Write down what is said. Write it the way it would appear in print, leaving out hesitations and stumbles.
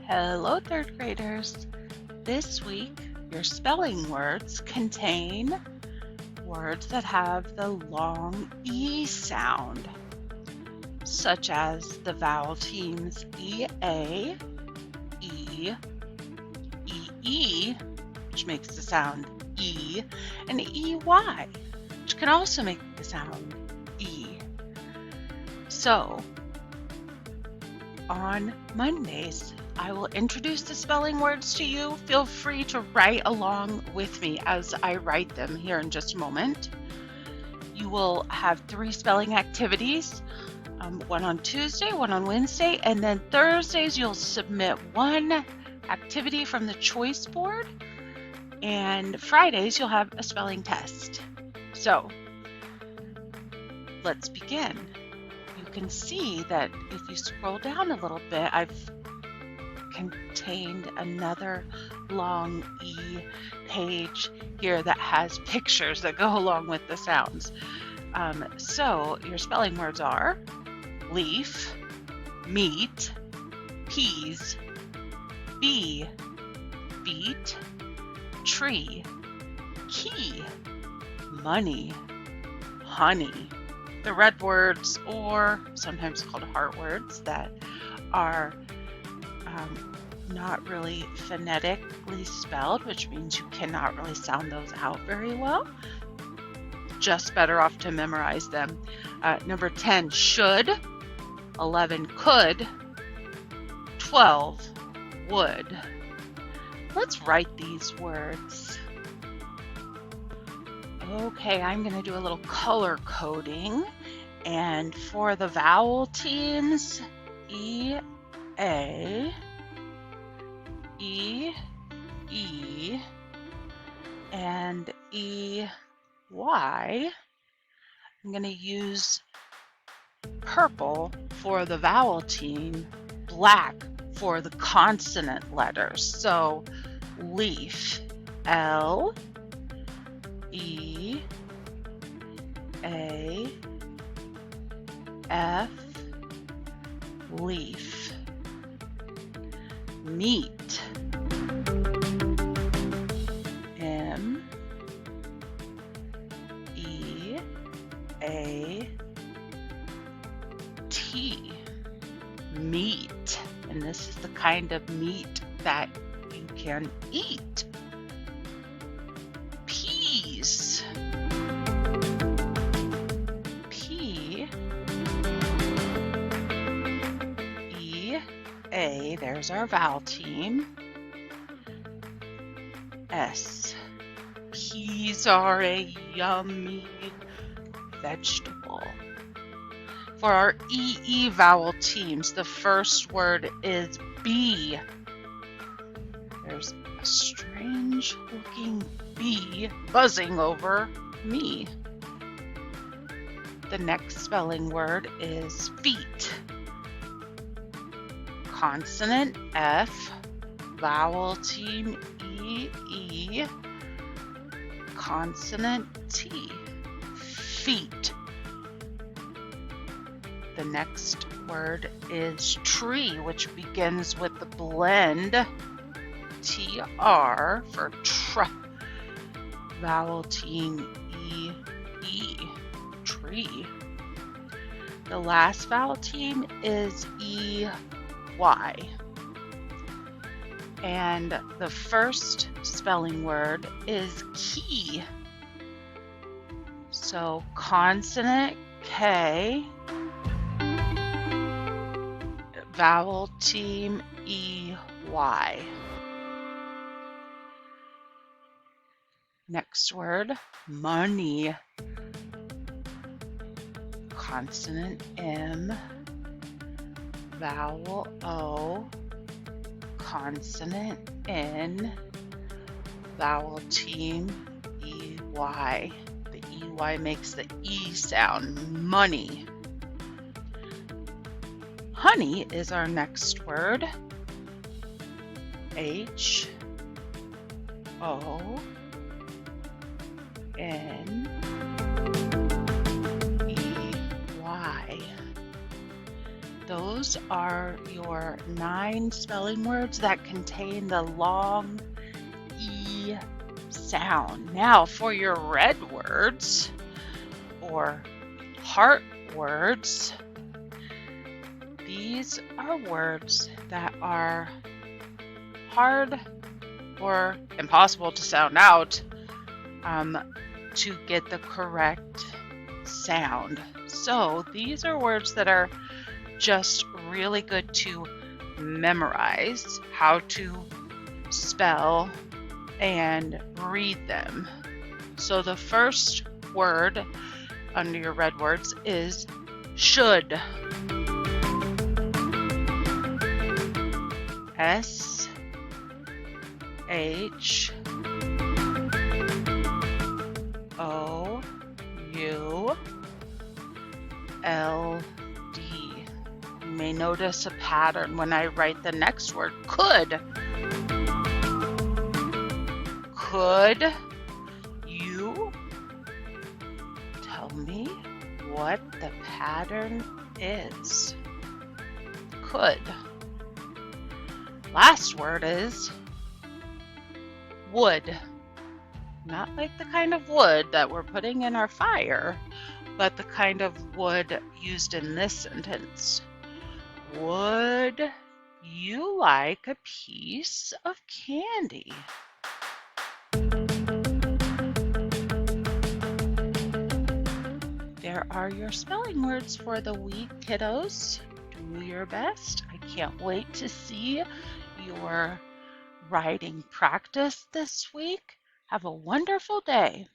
Hello, third graders. This week, your spelling words contain words that have the long E sound, such as the vowel teams EA, E, EE, which makes the sound E, and EY, which can also make the sound E. So, on Mondays, I will introduce the spelling words to you. Feel free to write along with me as I write them here in just a moment. You will have 3 spelling activities, one on Tuesday, one on Wednesday, and then Thursdays you'll submit one activity from the choice board, and Fridays you'll have a spelling test. So let's begin. You can see that if you scroll down a little bit, I've contained another long E page here that has pictures that go along with the sounds. So your spelling words are leaf, meat, peas, bee, beet, tree, key, money, honey. The red words, or sometimes called heart words, that are not really phonetically spelled, which means you cannot really sound those out very well. Just better off to memorize them. Number 10, should. 11, could. 12, would. Let's write these words. Okay, I'm going to do a little color coding. And for the vowel teams, E, A, E, E, and E, Y, I'm going to use purple for the vowel team, black for the consonant letters. So leaf, L, E, A, F, leaf. Meat, M, E, A, T, meat. And this is the kind of meat that you can eat. Peas, P, E, A, there's our vowel team. S, peas are a yummy vegetable. For our EE vowel teams, the first word is bee. There's a strange looking bee buzzing over me. The next spelling word is feet. Consonant F, vowel team E, E, consonant T, feet. The next word is tree, which begins with the blend TR for tr, vowel team E, E, tree. The last vowel team is E, Y. And the first spelling word is key. So consonant K, vowel team E, Y. Next word, money. Consonant M, vowel O, consonant N, vowel team EY. The EY makes the E sound, money. Honey is our next word. H, O, N, E, Y. Those are your 9 spelling words that contain the long E sound. Now, for your red words or heart words, these are words that are hard or impossible to sound out to get the correct sound. So these are words that are just really good to memorize how to spell and read them. So the first word under your red words is should. S H O U L D. You may notice a pattern when I write the next word, could. Could you tell me what the pattern is? Could. Last word is would. Not like the kind of wood that we're putting in our fire, but the kind of wood used in this sentence. Would you like a piece of candy? There are your spelling words for the week, kiddos. Do your best. I can't wait to see your writing practice this week. Have a wonderful day.